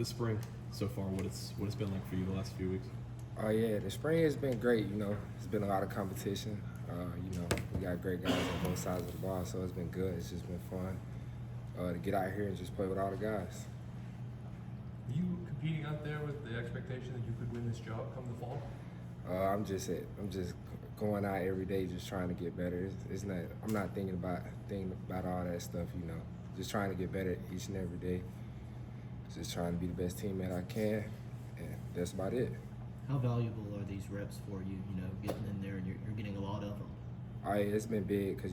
The spring so far, what it's been like for you the last few weeks? Oh yeah, the spring has been great. It's been a lot of competition. We got great guys on both sides of the ball, so it's been good. It's just been fun to get out here and just play with all the guys. Are you competing out there with the expectation that you could win this job come the fall? I'm just going out every day, just trying to get better. It's not. I'm not thinking about all that stuff. Just trying to get better each and every day. Just trying to be the best teammate I can, and that's about it. How valuable are these reps for you? Getting in there and you're getting a lot of them. Oh yeah, it's been big because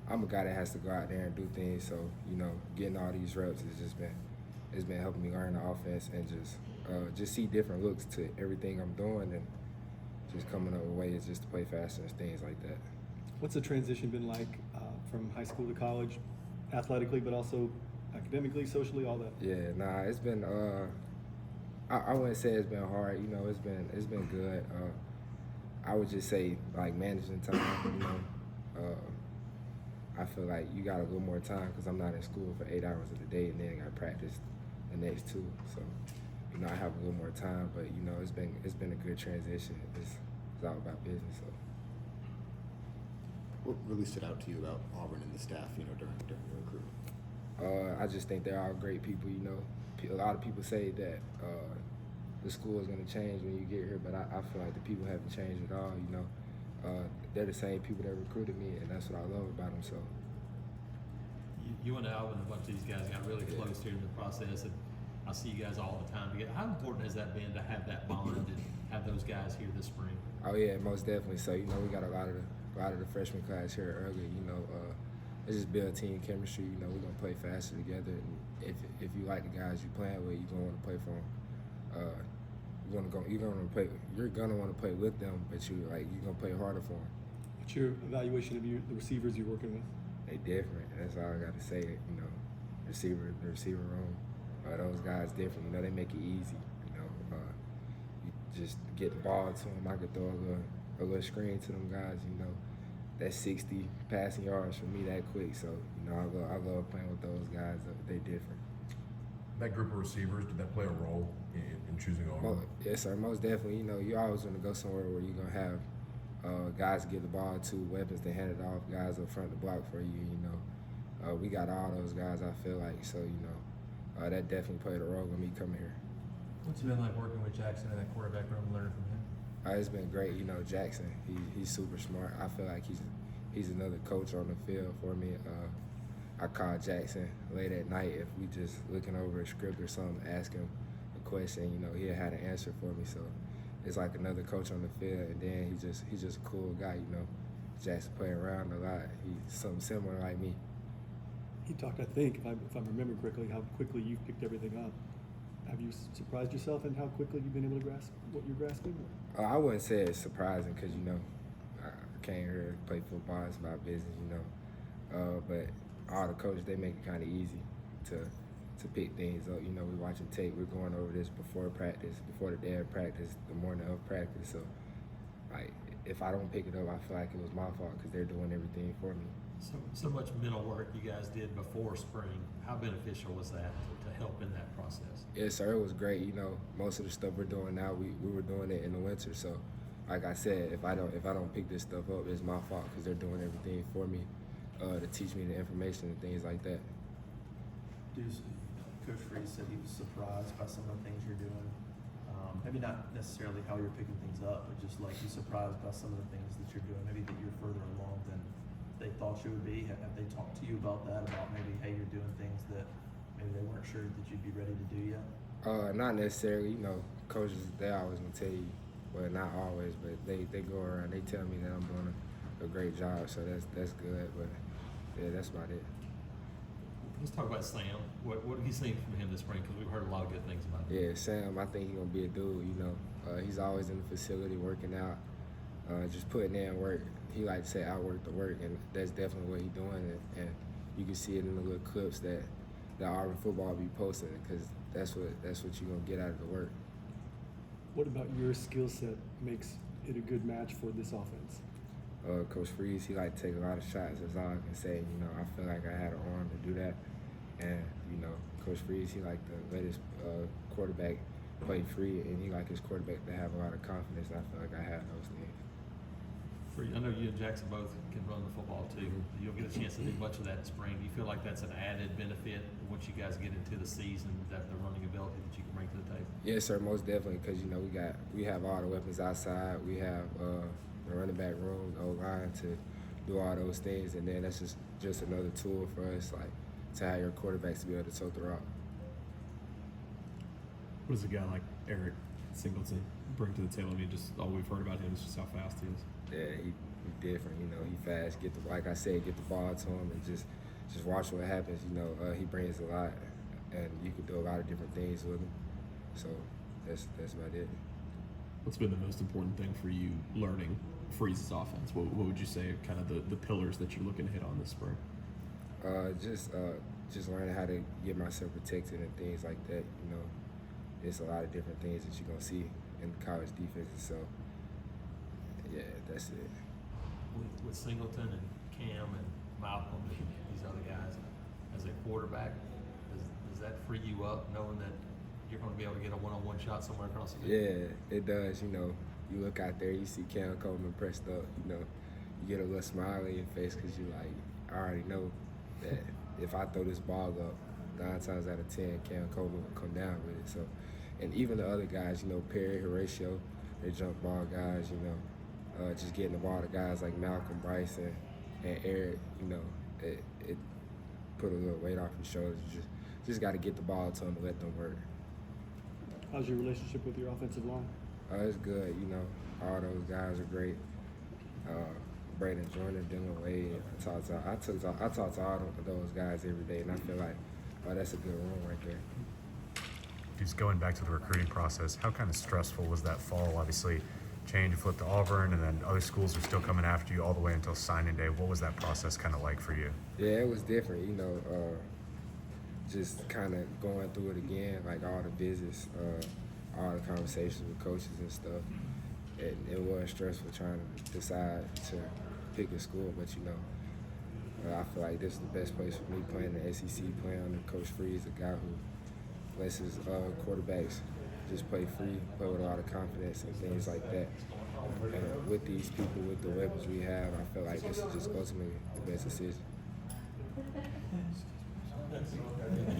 I'm a guy that has to go out there and do things. So getting all these reps it's been helping me learn the offense and just see different looks to everything I'm doing and just coming up with ways just to play faster and things like that. What's the transition been like from high school to college, athletically, but also academically, socially, all that? Yeah, it's been. I wouldn't say it's been hard. It's been good. I would just say like managing time. I feel like you got a little more time because I'm not in school for 8 hours of the day and then I practice the next 2. So I have a little more time. But it's been a good transition. It's all about business. So. What really stood out to you about Auburn and the staff, during your recruitment? I just think they're all great people. A lot of people say that the school is going to change when you get here, but I feel like the people haven't changed at all. They're the same people that recruited me, and that's what I love about them. So. You and Alvin and a bunch of these guys got really close here in the process, and I see you guys all the time together. How important has that been to have that bond and have those guys here this spring? Oh yeah, most definitely. So we got a lot of the freshman class here early. It's just build team chemistry. We're gonna play faster together. And if you like the guys you're playing with, you're gonna want to play for them. You're gonna want to play with them, but you're gonna play harder for them. What's your evaluation of the receivers you're working with? They different. That's all I got to say. The receiver room. Those guys different. They make it easy. You just get the ball to them. I could throw a little screen to them guys. That's 60 passing yards for me that quick. So I love playing with those guys. They different. That group of receivers, did that play a role in choosing Auburn? Yes, sir. Most definitely. You always want to go somewhere where you're gonna have guys to get the ball to, weapons to hand it off, guys up front to block for you. We got all those guys. I feel like so. That definitely played a role in me coming here. What's it been like working with Jackson in that quarterback room and learning from him? It's been great. Jackson, he's super smart. I feel like he's another coach on the field for me. I call Jackson late at night if we just looking over a script or something, ask him a question. He'll have an answer for me. So it's like another coach on the field, and then he's just a cool guy. Jackson play around a lot. He's something similar like me. He talked, I think, if I'm remembering correctly, how quickly you've picked everything up. Have you surprised yourself in how quickly you've been able to grasp what you're grasping? I wouldn't say it's surprising because I came here to play football. It's about business, but all the coaches, they make it kind of easy to pick things up. We're watching tape. We're going over this before practice, before the day of practice, the morning of practice. So, if I don't pick it up, I feel like it was my fault because they're doing everything for me. So much mental work you guys did before spring. How beneficial was that to help in that process? Yes, sir. It was great. Most of the stuff we're doing now, we were doing it in the winter. So, like I said, if I don't pick this stuff up, it's my fault because they're doing everything for me to teach me the information and things like that. Coach Freeze said he was surprised by some of the things you're doing. Maybe not necessarily how you're picking things up, but just like you're surprised by some of the things that you're doing. Maybe that you're further along than they thought you would be. Have they talked to you about that? About maybe, hey, you're doing things that maybe they weren't sure that you'd be ready to do yet? Not necessarily. Coaches, they always gonna tell you, well, not always, but they go around. They tell me that I'm doing a great job, so that's good. But yeah, that's about it. Let's talk about Sam. What have you seen from him this spring? Because we've heard a lot of good things about him. Yeah, Sam, I think he's going to be a dude, He's always in the facility working out, just putting in work. He like to say, I work the work, and that's definitely what he's doing. And you can see it in the little clips that Auburn football be posting, because that's what you're going to get out of the work. What about your skill set makes it a good match for this offense? Coach Freeze, he like to take a lot of shots. That's all I can say. I feel like I had an arm to do that. And, Coach Freeze, he like to let his quarterback play free, and he like his quarterback to have a lot of confidence. And I feel like I have those things. I know you and Jackson both can run the football too. You don't get a chance to do much of that in spring. Do you feel like that's an added benefit once you guys get into the season, that the running ability that you can bring to the table? Yes, sir, most definitely, because you know we have all the weapons outside. We have the running back room, the O-line to do all those things, and then that's just another tool for us, like to have your quarterbacks to be able to tote the rock. What does a guy like Eric Singleton bring to the table? I mean, just all we've heard about him is just how fast he is. Yeah, he different. You know, he fast. Like I said, get the ball to him and just watch what happens. You know, he brings a lot, and you can do a lot of different things with him. So that's about it. What's been the most important thing for you learning Freeze's offense? What would you say are kind of the pillars that you're looking to hit on this spring? Just learning how to get myself protected and things like that. You know, there's a lot of different things that you're gonna see in college defenses. So yeah, that's it. With Singleton and Cam and Malcolm and these other guys, as a quarterback, does that free you up knowing that you're going to be able to get a one-on-one shot somewhere across the field? Yeah, it does. You know, you look out there, you see Cam Coleman pressed up. You know, you get a little smile on your face because you like, I already know that if I throw this ball up, 9 times out of 10, Cam Coleman will come down with it. So, and even the other guys, you know, Perry, Horatio, they jump ball guys. You know. Just getting the ball to guys like Malcolm, Bryson, and Eric, you know, it put a little weight off your shoulders. You just got to get the ball to them and let them work. How's your relationship with your offensive line? It's good, you know. All those guys are great. Braden Jordan, Dylan Wade. I talk to all those guys every day, and I feel like, oh, that's a good room right there. Just going back to the recruiting process, how kind of stressful was that fall? Obviously, change, flip to Auburn, and then other schools are still coming after you all the way until signing day. What was that process kind of like for you? Yeah, it was different, you know, just kind of going through it again, like all the visits, all the conversations with coaches and stuff. It was stressful trying to decide to pick a school, but you know, I feel like this is the best place for me playing the SEC, playing under Coach Freeze, a guy who lets his quarterbacks just play free, play with a lot of confidence and things like that. And with these people, with the weapons we have, I feel like this is just ultimately the best decision. Thank